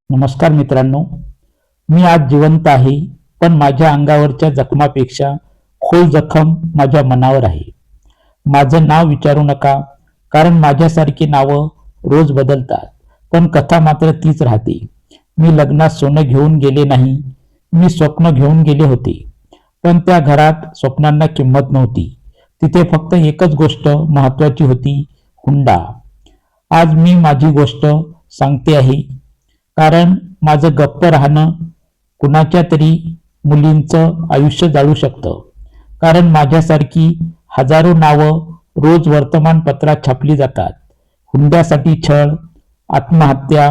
नमस्कार मित्रांनो, मी आज जिवंत आहे, पण माझ्या अंगावरच्या जखमापेक्षा खोल जखम माझ्या मनावर आहे. माझं नाव विचारू नका, कारण माझ्यासारखी नावं रोज बदलतात, पण कथा मात्र तीच राहते. मी लग्नात सोनं घेऊन गेले नाही, मी स्वप्न घेऊन गेले होते. पण त्या घरात स्वप्नांना किंमत नव्हती. तिथे फक्त एकच गोष्ट महत्वाची होती, हुंडा. आज मी माझी गोष्ट सांगते आहे, कारण माझं गप्प राहणं कुणाच्या तरी मुलींचं आयुष्य जाळू शकतं. कारण माझ्यासारखी हजारो नावं रोज वर्तमानपत्रात छापली जातात. हुंड्यासाठी छळ, आत्महत्या,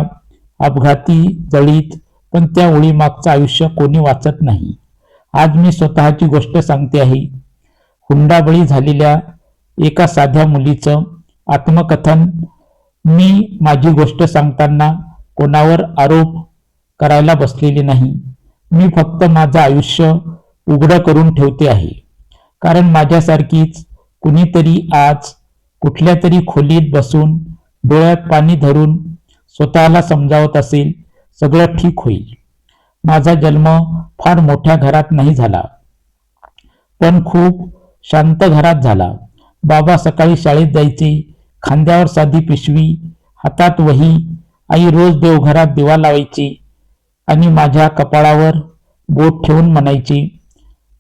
अपघाती जळीत, पण त्या ओळीमागचं आयुष्य कोणी वाचत नाही. आज मी स्वतःची गोष्ट सांगते आहे. हुंडाबळी झालेल्या एका साध्या मुलीचं आत्मकथन. मी माझी गोष्ट सांगताना कोणावर आरोप करायला बसलेले नाही. मी फक्त माझं आयुष्य उघडं करून ठेवते आहे. कारण माझ्यासारखीच कुणीतरी आज कुठल्या तरी खोलीत बसून डोळ्यात पाणी धरून स्वतःला समजावत असेल, सगळं ठीक होईल. माझा जन्म फार मोठ्या घरात नाही झाला, पण खूप शांत घरात झाला. बाबा सकाळी शाळेत जायचे, खांद्यावर साधी पिशवी, हातात वही. आई रोज देवघरात दिवा लावायची आणि माझ्या कपाळावर बोट ठेवून म्हणायची,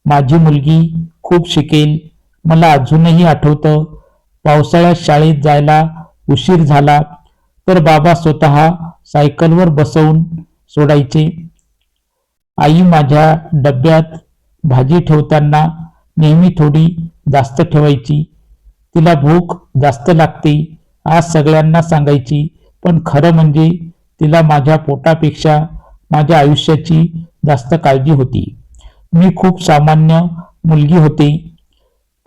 माझी मुलगी खूप शिकेल. मला अजूनही आठवतं, पावसाळ्यात शाळेत जायला उशीर झाला तर बाबा स्वतः सायकलवर बसवून सोडायचे. आई माझ्या डब्यात भाजी ठेवताना नेहमी थोडी जास्त ठेवायची. तिला भूक जास्त लागते आज सगळ्यांना सांगायची. पण खरं म्हणजे तिला माझ्या पोटापेक्षा माझ्या आयुष्याची जास्त काळजी होती. मी खूप सामान्य मुलगी होते.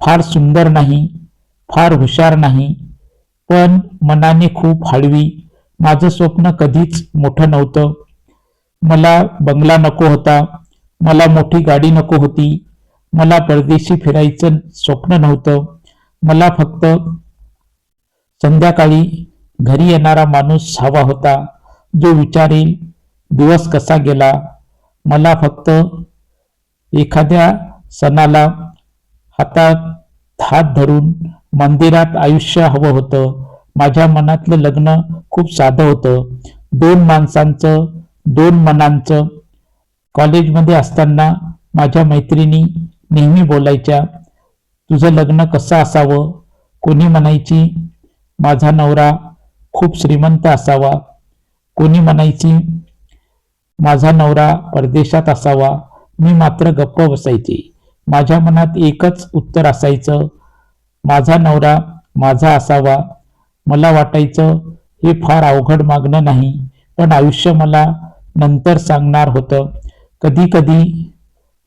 फार सुंदर नाही, फार हुशार नाही, पण मनाने खूप हळवी. माझं स्वप्न कधीच मोठं नव्हतं. मला बंगला नको होता, मला मोठी गाडी नको होती, मला परदेशी फिरायचं स्वप्न नव्हतं. मला फक्त संध्याकाळी घरी येणारा माणूस हवा होता, जो विचारेल दिवस कसा गेला. मला फक्त एखाद्या सणाला हातात हात धरून मंदिरात आयुष्य हवं होतं. माझ्या मनातलं लग्न खूप साधं होतं. दोन माणसांचं, दोन मनांचं. कॉलेजमध्ये असताना माझ्या मैत्रिणी नेहमी बोलायच्या, तुझं लग्न कसं असावं. कोणी म्हणायची, माझा नवरा खूप श्रीमंत असावा. कोणी म्हणायची, माझा नवरा परदेशात असावा. मी मात्र गप्प बसायचे. माझ्या मनात एकच उत्तर असायचं, माझा नवरा माझा असावा. मला वाटायचं हे फार अवघड मागणं नाही, पण आयुष्य मला नंतर सांगणार होतं. कधी कधी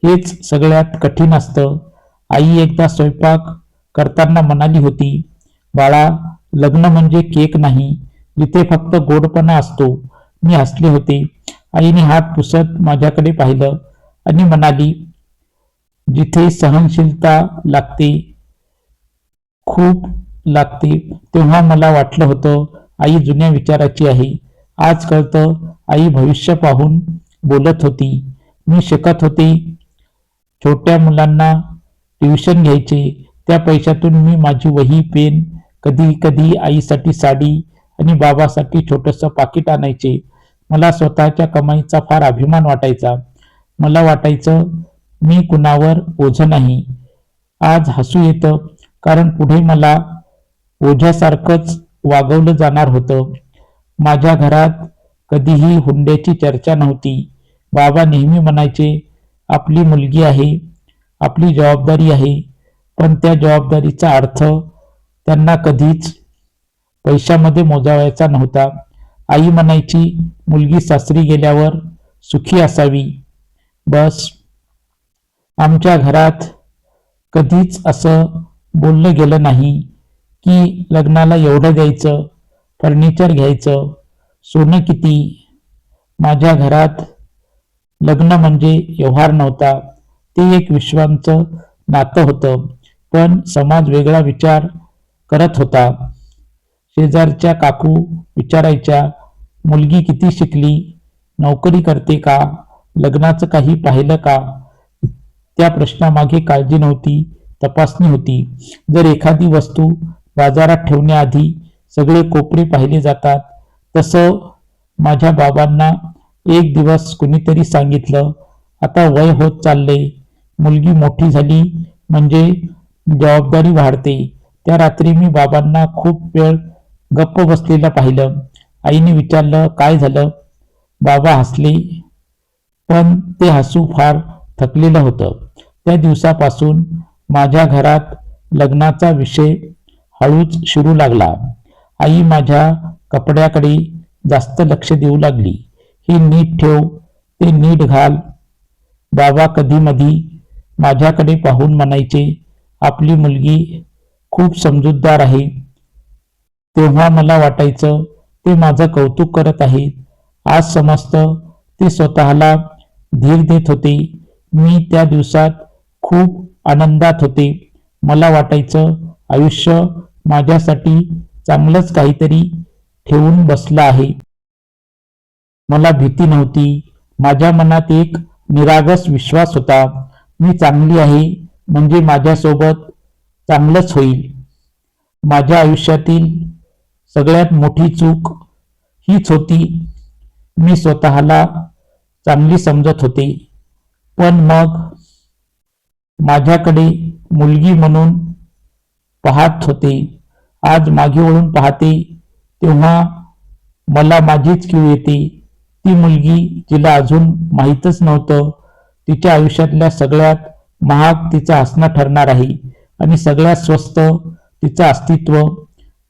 हेच सगळ्यात कठीण असतं. आई एकदा स्वयंपाक करताना म्हणाली होती, बाळा, लग्न म्हणजे केक नाही, जिथे फक्त गोडपणा असतो. मी हसले होते. आईने हात पुसत माझ्याकडे पाहिलं आणि म्हणाली, जिथे सहनशीलता लागते, खूप लागते. तेव्हा मला वाटलं होतं आई जुन्या विचाराची आहे. आज कळतं, आई भविष्य पाहून बोलत होती. मी शिकत होते. छोट्या मुलांना ट्युशन घ्यायचे. त्या पैशातून मी माझी वही, पेन, कधी कधी आईसाठी साडी आणि बाबासाठी छोटंसं पाकिट आणायचे. मला स्वतःच्या कमाईचा फार अभिमान वाटायचा. मला वाटायचं मी कुणावर ओझं नाही. आज हसू येतं, कारण पुढे मला ओझ्यासारखंच वागवलं जाणार होतं. माझ्या घरात कधीही हुंड्याची चर्चा नव्हती. बाबा नेहमी म्हणायचे, आपली मुलगी आहे, आपली जबाबदारी आहे. पण त्या जबाबदारीचा अर्थ त्यांना कधीच पैशामध्ये मोजावायचा नव्हता. आई म्हणायची, मुलगी सासरी गेल्यावर सुखी असावी, बस. आमच्या घरात कधीच असं बोललं गेलं नाही की लग्नाला एवढं द्यायचं, फर्निचर घ्यायचं, सोनं किती. माझ्या घरात लग्न म्हणजे व्यवहार नव्हता, ते एक विश्वाचं नातं होतं. पण समाज वेगळा विचार करत होता. शेजारच्या काकू विचारायच्या, मुलगी किती शिकली. नोकरी करते का, लग्नाचं काही पाहिलं का? त्या प्रश्नामागे काळजी नव्हती, तपासणी होती. जर एखादी वस्तू बाजारात ठेवण्याआधी सगळे कोपरे पाहिले जातात, तसं माझ्या बाबांना एक दिवस कुणीतरी सांगितलं, आता वय होत चालले, मुलगी मोठी झाली म्हणजे जबाबदारी वाढते. त्या रात्री मी बाबांना खूप वेळ गप्प बसलेलं पाहिलं. आईने विचारलं, काय झालं? बाबा हसले, पण ते हसू फार थकलेलं होतं. त्या दिवसापासून माझ्या घरात लग्नाचा विषय हळूच शिरू लागला. आई माझ्या कपड्याकडे जास्त लक्ष देऊ लागली. हे नीट ठेव, ते नीट घाल. बाबा कधी मधी माझ्याकडे पाहून म्हणायचे, आपली मुलगी खूप समजूतदार आहे. तेव्हा मला वाटायचं ते माझं कौतुक करत आहेत. आज समजतं ते स्वतःला धीर देत होते. मी त्या दिवसात खूप आनंदात होते. मला वाटायचं आयुष्य माझ्यासाठी चांगलंच काहीतरी ठेवून बसलं आहे. मला भीती नव्हती. माझ्या मनात एक निरागस विश्वास होता. मी चांगली आहे म्हणजे माझ्यासोबत चांगलंच होईल. माझ्या आयुष्यातील सगळ्यात मोठी चूक हीच होती. मी स्वतःला चांगली समजत होते, पण मग माझ्याकडे मुलगी म्हणून पाहत होते. आज मागे वळून पाहते तेव्हा मला माझीच कीव येते. ती मुलगी जिला अजून माहीतच नव्हतं, तिच्या आयुष्यातल्या सगळ्यात महाग तिचं हसणं ठरणार आहे आणि सगळ्यात स्वस्त तिचं अस्तित्व.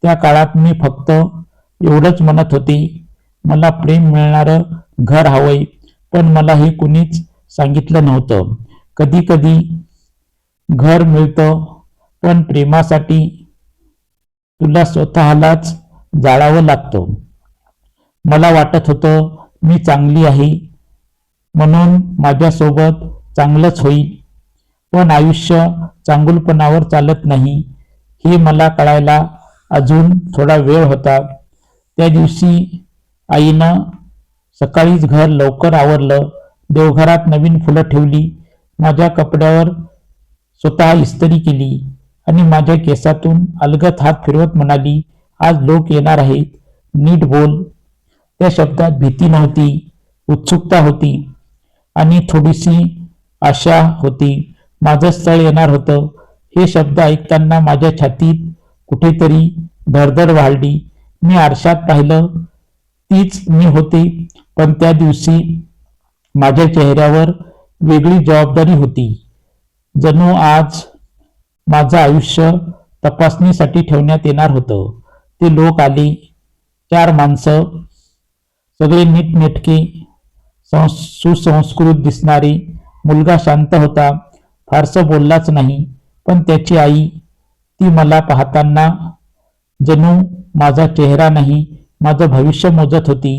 त्या काळात मी फक्त एवढंच म्हणत होते, मला प्रेम मिळणारं घर हवंय, पण मला हे कुणीच सांगितलं नव्हतं. कधी कधी घर मिळतं, पण प्रेमासाठी तुला स्वतःलाच जाळावं लागतं. मला वाटत होतं मी चांगली आहे म्हणून माझ्यासोबत चांगलंच होईल, पण आयुष्य चांगुलपणावर चालत नाही हे मला कळायला अजून थोडा वेळ होता. त्या दिवशी आईनं सकाळीच घर लवकर आवरलं. देवघरात नवीन फुलं ठेवली. माझ्या कपड्यावर स्वतः इस्त्री केली आणि माझ्या केसातून अलगद हात फिरवत म्हणाली, आज लोक येणार आहेत, नीट बोल. त्या शब्दात भीती नव्हती, उत्सुकता होती आणि थोडीशी आशा होती. माझं स्थळ येणार होतं. हे शब्द ऐकताना माझ्या छातीत कुठेतरी धडधड वाढली. मी आरशात पाहिलं, तीच मी होते, पण त्या दिवशी माझ्या चेहऱ्यावर वेगळी जबाबदारी होती. जणू आज माझं आयुष्य तपासणीसाठी ठेवण्यात येणार होतं. ते लोक आले, 4 माणसं, सगळे नीटनेटके, सुसंस्कृत दिसणारे. मुलगा शांत होता, फारसं बोललाच नाही, पण त्याची आई, ती मला पाहताना जणू माझा चेहरा नाही, माझं भविष्य मोजत होती.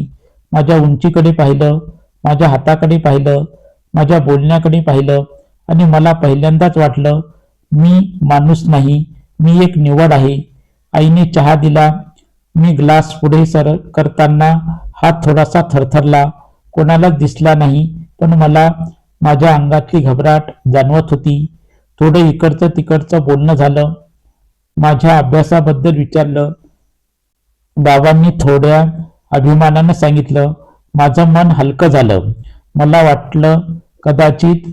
माझ्या उंचीकडे पाहिलं, माझ्या हाताकडे पाहिलं, माझ्या बोलण्याकडे पाहिलं आणि मला पहिल्यांदाच वाटलं, मी माणूस नाही, मी एक निवड आहे. आईने चहा दिला. मी ग्लास पुढे करताना हात थोडासा थरथरला. कोणालाच दिसला नाही, पण मला माझ्या अंगातली घबराट जाणवत होती. थोडं इकडचं तिकडचं बोलणं झालं. माझ्या अभ्यासाबद्दल विचारलं. बाबांनी थोड्या अभिमानानं सांगितलं. माझं मन हलकं झालं. मला वाटलं कदाचित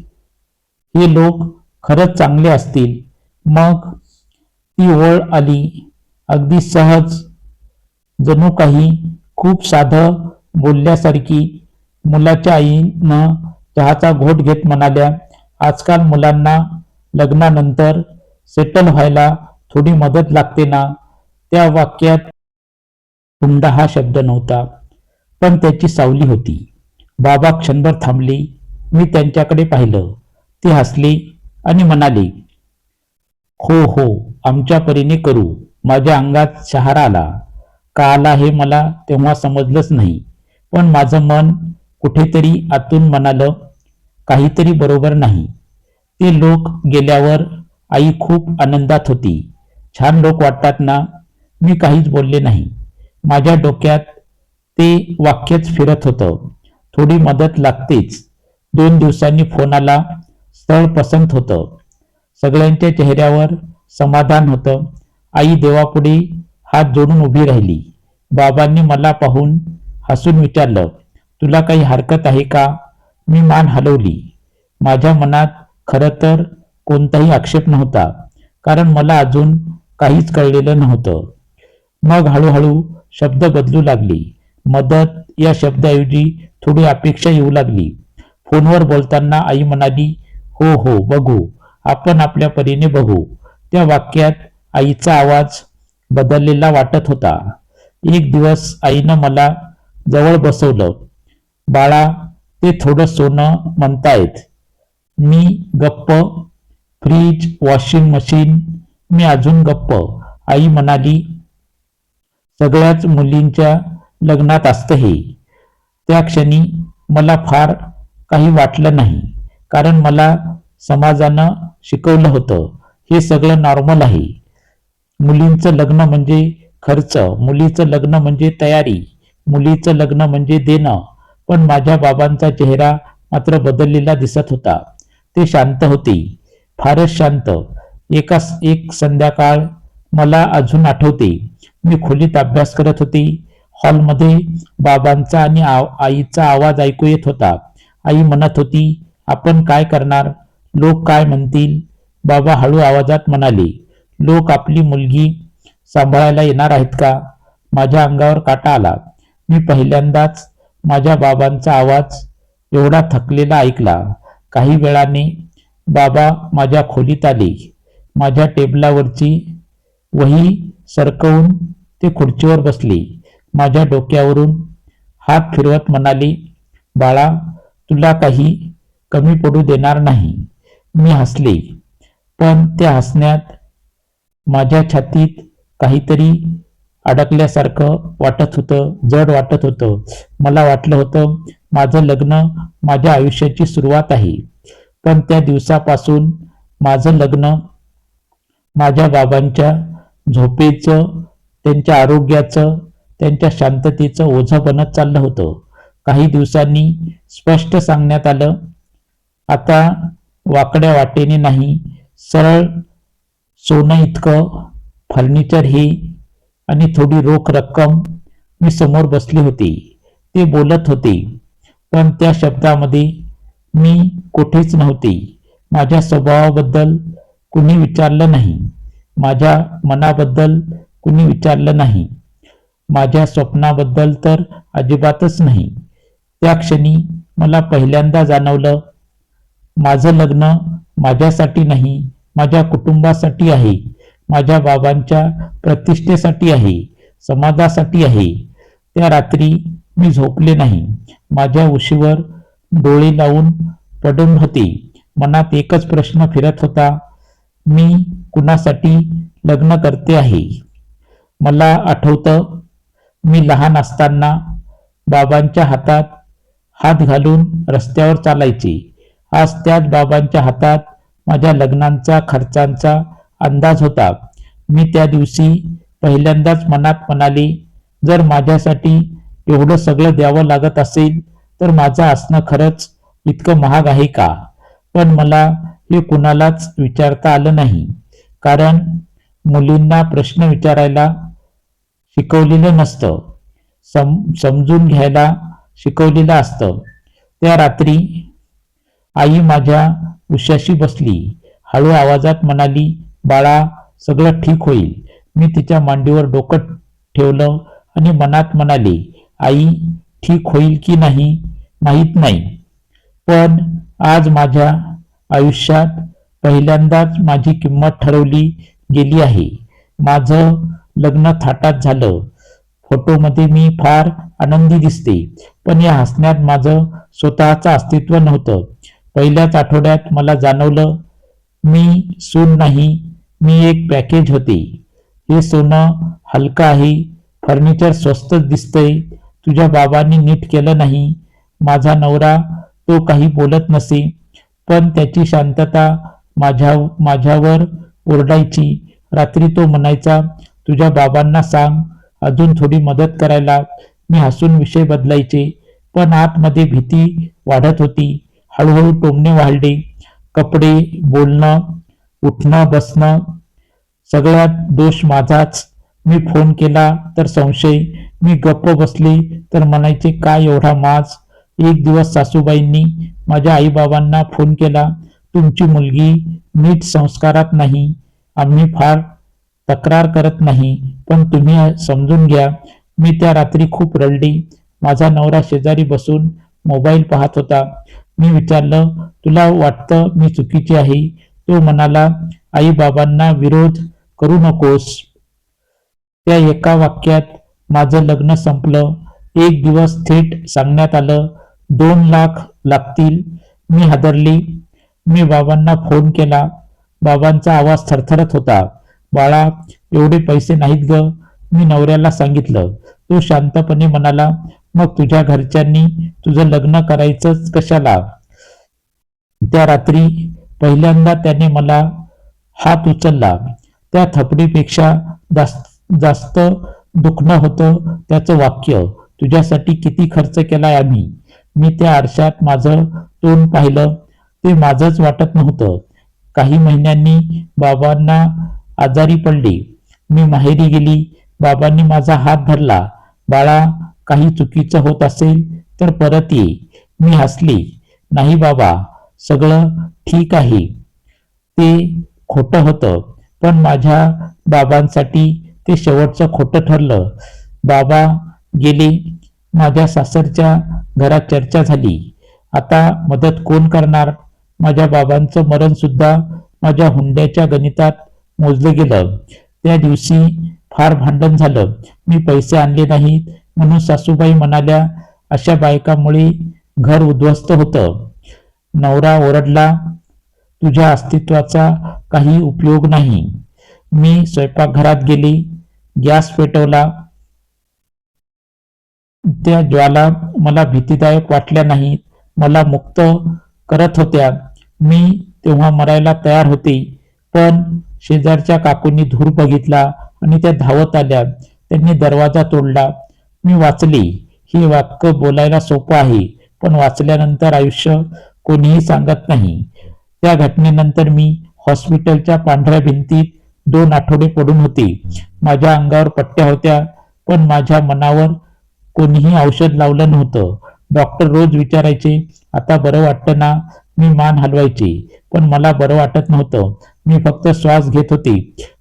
हे लोक खरंच चांगले असतील. मग ती ओळ आली, अगदी सहज, जणू काही खूप साधं बोलल्यासारखी. मुलाच्या आईनं चहाचा घोट घेत म्हणाल्या, आजकाल मुलांना लग्नानंतर सेटल व्हायला थोडी मदत लागते ना. त्या वाक्यात हुंडा हा शब्द नव्हता, पण त्याची सावली होती. बाबा क्षणभर थांबले. मी त्यांच्याकडे पाहिलं. ते हसले आणि म्हणाले, हो हो, आमच्या परीने करू. माझ्या अंगात शहारा आला. का आला हे मला तेव्हा समजलंच नाही, पण माझं मन कुठेतरी आतून म्हणालं, काहीतरी बरोबर नाही. ते लोक गेल्यावर आई खूप आनंदात होती. छान लोक वाटतात ना. मी काहीच बोलले नाही. माझ्या डोक्यात ते वाक्यच फिरत होतं. थोडी मदत लागतेच. 2 दिवसांनी फोन आला. स्थळ पसंत होतं. सगळ्यांच्या चेहऱ्यावर समाधान होतं. आई देवापुढे हात जोडून उभी राहिली. बाबांनी मला पाहून हसून विचारलं, तुला काही हरकत आहे का? मी मान हलवली. माझ्या मनात खरं तर कोणताही आक्षेप नव्हता, कारण मला अजून काहीच कळलेलं नव्हतं. मग हळूहळू शब्द बदलू लागली. मदत या शब्दाऐवजी थोडी अपेक्षा येऊ लागली. फोनवर बोलताना आई म्हणाली, हो हो बघू, आपण आपल्या परीने बघू. त्या वाक्यात आईचा आवाज बदललेला वाटत होता. एक दिवस आईनं मला जवळ बसवलं. बाळा, ते थोडं सोनं म्हणतायत. मी गप्प. Fridge, washing machine. मी अजून गप्प. आई म्हणाली, सगळ्याच मुलींच्या लग्नात असतं हे. त्या क्षणी मला फार काही वाटलं नाही, कारण मला समाजानं शिकवलं होतं हे सगळं नॉर्मल आहे. मुलींचं लग्न म्हणजे खर्च, मुलीचं लग्न म्हणजे तयारी, मुलीचं लग्न म्हणजे देणं. पण माझ्या बाबांचा चेहरा मात्र बदललेला दिसत होता. ते शांत होते, फारच शांत. एक संध्याकाळ मला अजून आठवते. मी खोलीत अभ्यास करत होते. हॉलमध्ये बाबांचा आणि आईचा आवाज ऐकू येत होता. आई म्हणत होती, आपण काय करणार? लोक काय म्हणतील? बाबा हळू आवाजात म्हणाले, लोक आपली मुलगी सांभाळायला येणार आहेत का? माझ्या अंगावर काटा आला. मी पहिल्यांदाच माझ्या बाबांचा आवाज एवढा थकलेला ऐकला. काही वेळाने बाबा माझ्या खोलीत आले. माझ्या टेबलावरची वही सरकवून ते खुर्चीवर बसले. माझ्या डोक्यावरून हात फिरवत म्हणाले, बाळा, तुला काही कमी पडू देणार नाही. मी हसले, पण त्या हसण्यात माझ्या छातीत काहीतरी अडकल्यासारखं वाटत होतं, जड वाटत होतं. मला वाटलं होतं माझं लग्न माझ्या आयुष्याची सुरुवात आहे. पण त्या दिवसापासून माझं लग्न माझ्या बाबांच्या झोपेचं, त्यांच्या आरोग्याचं, त्यांच्या शांततेचं ओझं बनत चाललं होतं. काही दिवसांनी स्पष्ट सांगण्यात आलं, आता वाकड्या वाटेने नाही, सरळ सोनं इतकं फर्निचर हे आणि थोडी रोख रक्कम. मी समोर बसले होते. ते बोलत होते, पण त्या शब्दामध्ये मी कुठेच नव्हते. माझ्या स्वभावाबद्दल कुणी विचारलं नाही, माझ्या मनाबद्दल कुणी विचारलं नाही, माझ्या स्वप्नाबद्दल तर अजिबातच नाही. त्या क्षणी मला पहिल्यांदा जाणवलं, माझं लग्न माझ्यासाठी नाही, माझ्या कुटुंबासाठी आहे, माझ्या बाबांच्या प्रतिष्ठेसाठी आहे, समाजासाठी आहे. त्या रात्री मी झोपले नाही. माझ्या उशीवर डोळे लावून पडून होते. मनात एकच प्रश्न फिरत होता, मी कुणासाठी लग्न करते आहे? मला आठवतं, मी लहान असताना बाबांच्या हातात हात घालून रस्त्यावर चालायचे. आज त्याच बाबांच्या हातात माझ्या लग्नांचा, खर्चांचा अंदाज होता. मी त्या दिवशी पहिल्यांदाच मनात म्हणाले, जर माझ्यासाठी एवढं सगळं द्यावं लागत असेल तर माझं असणं खरंच इतकं महाग आहे का? पण मला हे कुणालाच विचारता आलं नाही, कारण मुलींना प्रश्न विचारायला शिकवलेलं नसतं, समजून घ्यायला शिकवलेलं असतं. त्या रात्री आई माझ्या उशाशी बसली. हळू आवाजात म्हणाली, बाळा, सगळं ठीक होईल. मी तिच्या मांडीवर डोकं ठेवलं आणि मनात म्हणाले, आई, ठीक होईल की नाही माहीत नाही, पण आज माझ्या आयुष्यात पहिल्यांदाच माझी किंमत ठरवली गेली आहे. माझं लग्न थाटात झालं. फोटोमध्ये मी फार आनंदी दिसते, पण या हसण्यात माझं स्वतःचं अस्तित्व नव्हतं. पहिल्याच आठवड्यात मला जाणवलं, मी सून नाही, मी एक पॅकेज होते. हे सोनं हलकं आहे, फर्निचर स्वस्तच दिसतंय, तुझ्या बाबांनी नीट केलं नाही. माझा नवरा, तो काही बोलत नसे, पण त्याची शांतता माझ्यावर ओरडायची. रात्री तो म्हणायचा, तुझ्या बाबांना सांग अजून थोडी मदत करायला. मी हसून विषय बदलायचे. पण आतमध्ये भीती वाढत होती. हळूहळू टोमणे वाढले. कपडे, बोलणं, उठणं बसणं सगळ्यात दोष माझाच. मी फोन केला तर संशय, मी गप्प बसले तर म्हणायचे काय एवढा माज. एक दिवस सासूबाईंनी माझ्या आईबाबांना फोन केला, तुमची मुलगी नीट संस्कारात नाही. आम्ही फार तक्रार करत नाही, पण तुम्ही समजून घ्या. मी त्या रात्री खूप रडली. माझा नवरा शेजारी बसून मोबाईल पाहत होता. मी विचारलं, तुला वाटतं मी चुकीची आहे? तो म्हणाला, आई बाबांना विरोध करू नकोस. त्या एका वाक्यात माझं लग्न संपलं. एक दिवस थेट सांगण्यात आलं, 2 लाख लागतील. मी हादरली. मी बाबांना फोन केला. बाबांचा आवाज थरथरत होता. बाळा, एवढे पैसे नाहीत ग. मी नवऱ्याला सांगितलं. तो शांतपणे म्हणाला, मग तुझ्या घरच्यांनी तुझं लग्न करायचंच कशाला? त्या रात्री पहिल्यांदा त्याने मला हात उचलला. त्या थपडीपेक्षा जास्त दुखणं होतं त्याचं वाक्य, तुझ्यासाठी किती खर्च केलाय आम्ही. मी त्या आरशात माझं तोंड पाहिलं. ते माझंच वाटत नव्हतं. काही महिन्यांनी बाबांना आजारी पडले. मी माहेरी गेली. बाबांनी माझा हात धरला. बाळा, काही चुकीचं होत असेल तर परत ये. मी हसली. नाही बाबा, सगळं ठीक आहे. ते खोटं होतं, पण माझ्या बाबांसाठी ते शेवटचं खोटं ठरलं. बाबा गेले. माझ्या सासरच्या घरात चर्चा झाली. आता मदत कोण करणार? माझ्या बाबांचं मरण सुद्धा माझ्या हुंड्याच्या गणितात मोजलं गेलं. त्या दिवशी फार भांडण झालं. मी पैसे आणले नाहीत म्हणून सासूबाई म्हणाल्या, अशा बायकामुळे घर उद्ध्वस्त होतं. नवरा ओरडला, तुझ्या अस्तित्वाचा काही उपयोग नाही. मी स्वयंपाकघरात गेली. गॅस पेटवला. त्या ज्वाला मला भीतीदायक वाटल्या नाहीत, मला मुक्त करत होत्या. मी तेव्हा मरायला तयार होते, पण शेजारच्या काकूंनी धूर बघितला आणि त्या धावत आल्या. त्यांनी दरवाजा तोडला. मी वाचली. हे वाक्य बोलायला सोपं आहे, पण वाचल्यानंतर आयुष्य कोणीही सांगत नाही. त्या घटनेनंतर मी हॉस्पिटलच्या पांढऱ्या भिंतीत 2 आठवडे पडून होते. माझ्या अंगावर पट्ट्या होत्या, पण माझ्या मनावर कोणीही औषध लावलं नव्हतं. डॉक्टर रोज विचारायचे, आता बरं वाटतं ना? मी मान हलवायचे, पण मला बरं वाटत नव्हतं. मी फक्त श्वास घेत होते.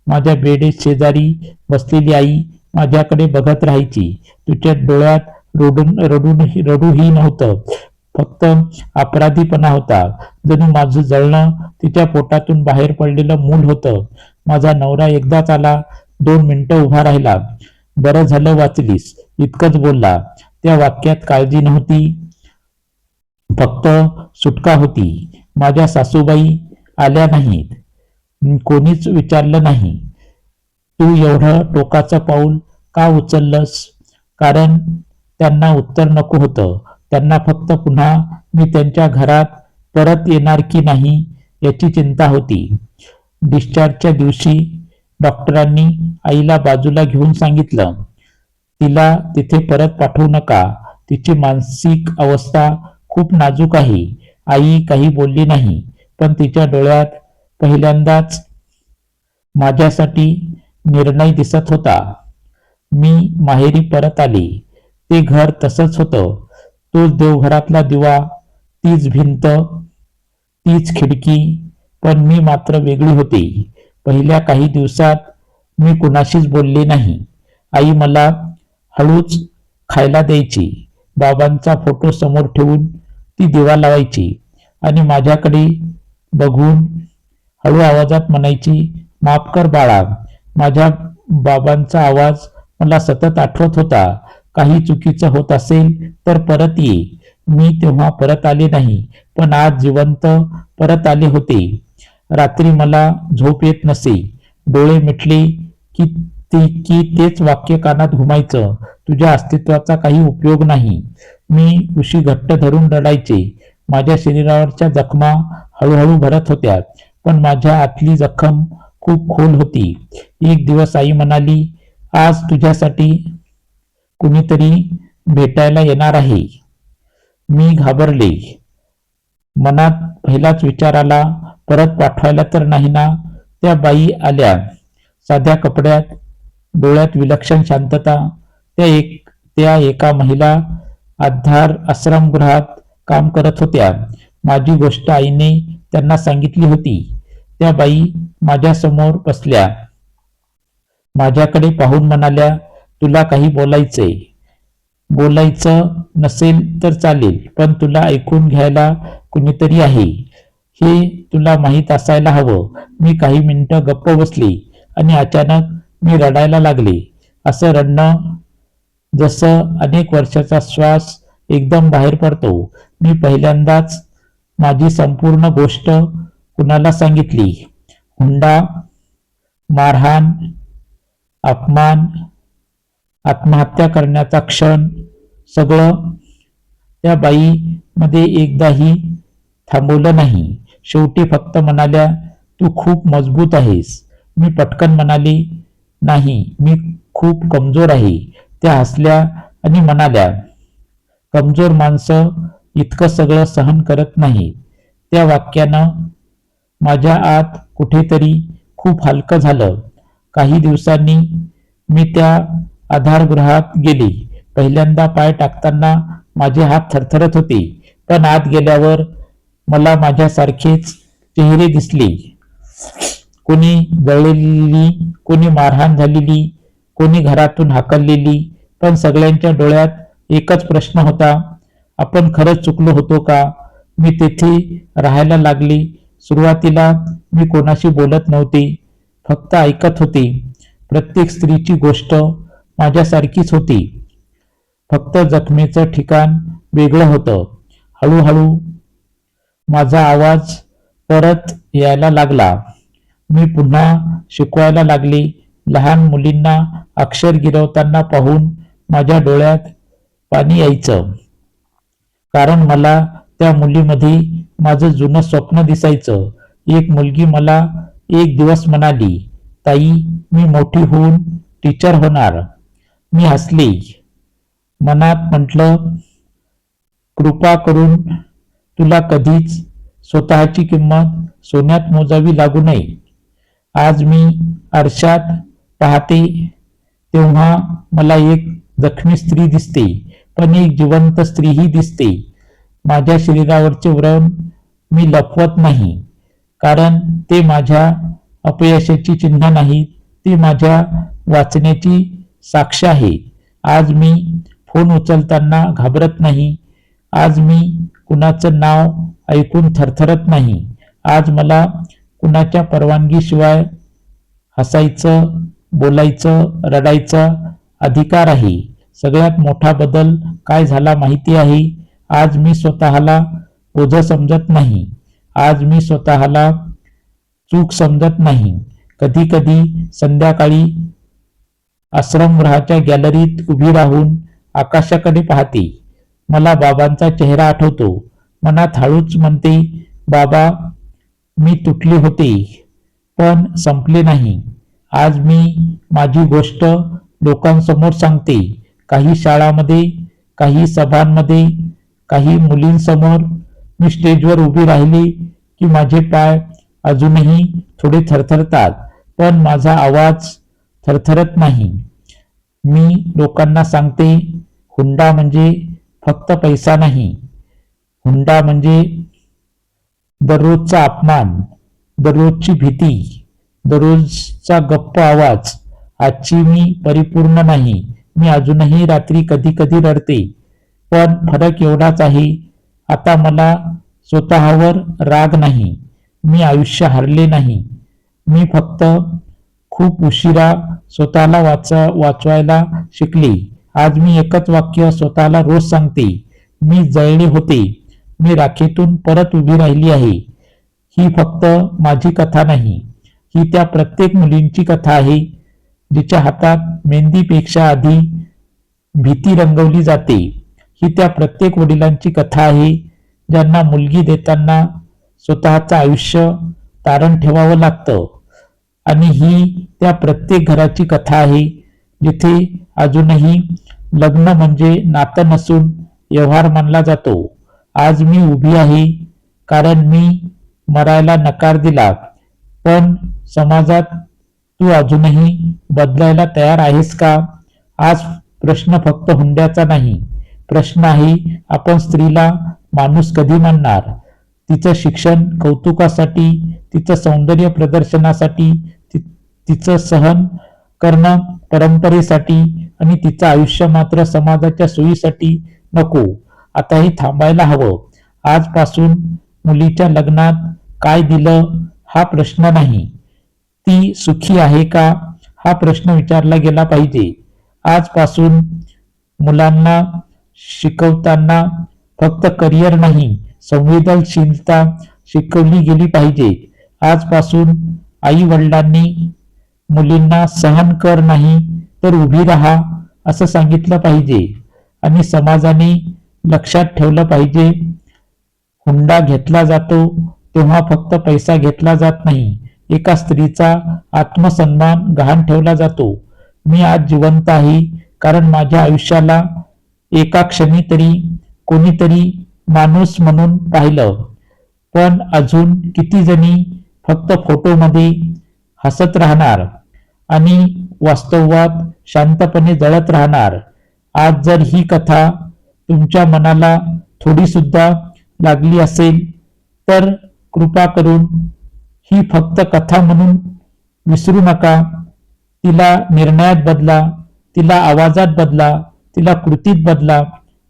माझ्या बेडे शेजारी बसलेली आई माझ्याकडे बघत राहायची. तिच्या डोळ्यात रडूही नव्हतं, फक्त अपराधीपणा होता. जणू माझं जळणं तिच्या पोटातून बाहेर पडलेलं मूल होतं. माझा नवरा एकदाच आला. 2 मिनिटं उभा राहिला. बरं झालं वाचलीस, इतकंच बोलला. त्या वाक्यात काळजी नव्हती, फक्त सुटका होती. माझ्या सासूबाई आल्या नाहीत. कोणीच विचारलं नाही, तू एवढं टोकाचं पाऊल का उचललंस? कारण त्यांना उत्तर नको होतं. त्यांना फक्त पुन्हा मी त्यांच्या घरात परत येणार की नाही याची चिंता होती. डिस्चार्जच्या दिवशी डॉक्टरांनी आईला बाजूला घेऊन सांगितलं, तिला तिथे परत पाठवू नका. तिची मानसिक अवस्था खूप नाजूक आहे. आई काही बोलली नाही, पण तिच्या डोळ्यात पहिल्यांदाच माझ्यासाठी निर्णय दिसत होता. मी माहेरी परत आले. ते घर तसंच होतं. तोच देवघरातला दिवा, तीच भिंत, तीच खिडकी, पण मी मात्र वेगळी होते. पहिल्या काही दिवसात मी कुणाशीच बोलले नाही. आई मला हळूच खायला द्यायची. बाबांचा फोटो समोर ठेवून ती दिवा लावायची आणि माझ्याकडे बघून हळू आवाजात म्हणायची, माफ कर बाळा. माझ्या बाबांचा आवाज मला सतत आठवत होता. काही चुकीचं होत असेल तर परत ये. मी तेव्हा परत आले नाही, पण आज जिवंत परत आले होते. रात्री मला झोप येत नसे. डोळे मिटले की तेच वाक्य कानात घुमायचं, तुझ्या अस्तित्वाचा काही उपयोग नाही. मी उशी घट्ट धरून रडायचे. माझ्या शरीरावरच्या जखमा हळूहळू भरत होत्या, पण माझ्या आतली जखम खूप खोल होती. एक दिवस आई म्हणाली, आज तुझ्यासाठी कुणीतरी भेटायला येणार आहे. मी घाबरले. मनात पहिलाच विचार आला, परत पाठवायला तर नाही ना. त्या बाई आल्या, साध्या कपड्यात, डोळ्यात विलक्षण शांतता. त्या एका महिला आधार आश्रमगृहात काम करत होत्या. माझी गोष्ट आईने त्यांना सांगितली होती. त्या बाई माझ्या समोर बसल्या, माझ्याकडे पाहून म्हणाल्या, तुला काही बोलायचं नसेल तर चालेल, पण तुला ऐकून घ्यायला कुणीतरी आहे हे तुला माहीत असायला हवं. मी काही मिनिटं गप्प बसली आणि अचानक मी रडायला लागले. असं रडणं जसं अनेक वर्षाचा श्वास एकदम बाहेर पडतो. मी पहिल्यांदाच माझी संपूर्ण गोष्ट कुणाला सांगितली. हुंडा, मारहाण, अपमान, आत्महत्या करण्याचा क्षण, सगळं. त्या बाईमध्ये एकदाही थांबवलं नाही. शेवटी फक्त म्हणाल्या, तू खूप मजबूत आहेस. मी पटकन म्हणाले, नाही, मी खूप कमजोर आहे. त्या हसल्या आणि म्हणाल्या, कमजोर माणसं इतकं सगळं सहन करत नाही. त्या वाक्यानं माझ्या आत कुठेतरी खूप हलकं झालं. काही दिवसांनी मी त्या आधारगृहात गेले. पहिल्यांदा पाय टाकताना माझे हात थरथरत होते, पण आत गेल्यावर मला माझ्यासारखेच चेहरे दिसले. कोणी जळलेली, कोणी मारहाण झालेली, कोणी घरातून हाकललेली, पण सगळ्यांच्या डोळ्यात एकच प्रश्न होता, आपण खरंच चुकलो होतो का? मी तेथे राहायला लागले. सुरुवातीला मी कोणाशी बोलत नव्हते, फक्त ऐकत होते. प्रत्येक स्त्रीची गोष्ट माझ्यासारखीच होती, फक्त जखमेचं ठिकाण वेगळं होतं. हळूहळू माझा आवाज परत यायला लागला. मी पुन्हा शिकवायला लागले. लहान मुलींना अक्षर गिरवताना पाहून माझ्या डोळ्यात पाणी यायचं, कारण मला त्या मुलीमध्ये माझं जुनं स्वप्न दिसायचं. एक मुलगी मला एक दिवस म्हणाली, ताई, मी मोठी होऊन टीचर होणार. मी हसले. मनात म्हटलं, कृपा करून तुला कधीच स्वतःची किंमत सोन्यात मोजावी लागू नये. आज मी आरशात पाहते तेव्हा मला एक जखमी स्त्री दिसते, पण एक जिवंत स्त्रीही दिसते. माझ्या शरीरावरचे व्रण मी लपवत नाही, कारण ते माझ्या अपयशाची चिन्ह नाही, ते माझ्या वाचण्याची साक्ष आहे. आज मी फोन उचलताना घाबरत नाही. आज मी कुणाचं नाव ऐकून थरथरत नाही. आज मला कुणाच्या परवानगीशिवाय हसायचं, बोलायचं, रडायचा अधिकार आहे. सगळ्यात मोठा बदल काय झाला माहिती आहे? आज मी स्वतःला ओझं समजत नाही. आज मी स्वतःला चूक समजत नाही. कधी कधी संध्याकाळी आश्रमगृहाच्या गॅलरीत उभी राहून आकाशाकडे पाहते. मला बाबांचा चेहरा आठवतो. मनात हळूच म्हणते, बाबा, मी तुटले होते, पण संपले नाही. आज मी माझी गोष्ट लोकांसमोर सांगते. काही शाळांमध्ये, काही सभांमध्ये, काही मुलींसमोर. मी स्टेजवर उभी राहिली की माझे पाय अजूनही थोडे थरथरतात, पण माझा आवाज थरथरत नाही. मी लोकांना सांगते, हुंडा म्हणजे फक्त पैसा नाही. हुंडा म्हणजे दररोजचा अपमान, दररोजची भीती, दररोजचा गप्प आवाज. आजची मी परिपूर्ण नाही. मी अजूनही रात्री कधी कधी रडते, पण फरक एवढाच आहे, आता मला स्वतःवर राग नाही. मी आयुष्य हारले नाही. मी फक्त खूप उशिरा स्वतःला वाचवायला शिकले. आज मी एकच वाक्य स्वतःला रोज सांगते, मी जळले होते, मी राखेतून परत उभी राहिली आहे. ही फक्त माझी कथा नाही, ही त्या प्रत्येक मुलींची कथा आहे, जिच्या हातात मेहंदीपेक्षा आधी भीती रंगवली जाते. ही त्या प्रत्येक वडिलांची कथा आहे, ज्यांना मुलगी देताना स्वतःचं आयुष्य तारण ठेवावं लागतं. आणि ही त्या प्रत्येक घराची कथा आहे, जिथे अजूनही लग्न म्हणजे नातं नसून व्यवहार मानला जातो. आज मी उभी आहे कारण मी मरायला नकार दिला. पण समाजात तू अजूनही बदलायला तयार आहेस का? आज प्रश्न फक्त हुंड्याचा नाही. प्रश्न आहे, आपण स्त्रीला माणूस कधी मानणार? तिचं शिक्षण कौतुकासाठी, तिचं सौंदर्य प्रदर्शनासाठी, तिचं सहन करणं परंपरेसाठी आणि तिचं आयुष्य मात्र समाजाच्या सोयीसाठी नको. आताही थांबायला हवं. आजपासून मुलीच्या लग्नात काय दिलं हा प्रश्न नाही, ती सुखी आहे का हा प्रश्न विचारला गेला पाहिजे. आजपासून मुलांना शिकवताना फक्त करिअर नाही, संवेदनशीलता शिकवली गेली पाहिजे. आजपासून आई वडिलांनी मुलींना सहन कर नाही तर उभी राहा असं सांगितलं पाहिजे. आणि समाजाने लक्षात ठेवलं पाहिजे, हुंडा घेतला जातो तेव्हा फक्त पैसा घेतला जात नाही, एका स्त्रीचा आत्मसन्मान गहाण ठेवला जातो. मी आज जिवंत आहे कारण माझ्या आयुष्याला एका क्षणी तरी कोणीतरी माणूस म्हणून पाहिलं. पण अजून किती जणी फक्त फोटोमध्ये हसत राहणार आणि वास्तवात शांतपणे जळत राहणार? आज जर ही कथा तुमच्या मनाला थोडी सुद्धा लागली असेल तर कृपा करून ही फक्त कथा म्हणून विसरू नका. तिला निर्णयात बदला, तिला आवाजात बदला, तिला कृतीत बदला.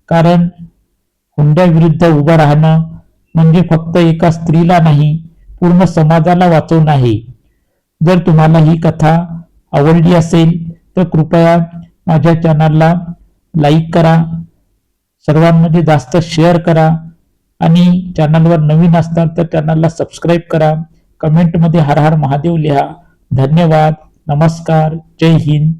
कारण हुंड्याविरुद्ध उभं राहणं म्हणजे फक्त एका स्त्रीला नाही, पूर्ण समाजाला वाचवणं आहे. जर तुम्हाला ही कथा आवडली असेल तर कृपया माझ्या चॅनलला लाईक करा, सर्वांमध्ये जास्त शेअर करा आणि चॅनलवर नवीन असताल तर चॅनलला सबस्क्राईब करा. कमेंटमध्ये हर हर महादेव लिहा. धन्यवाद. नमस्कार. जय हिंद.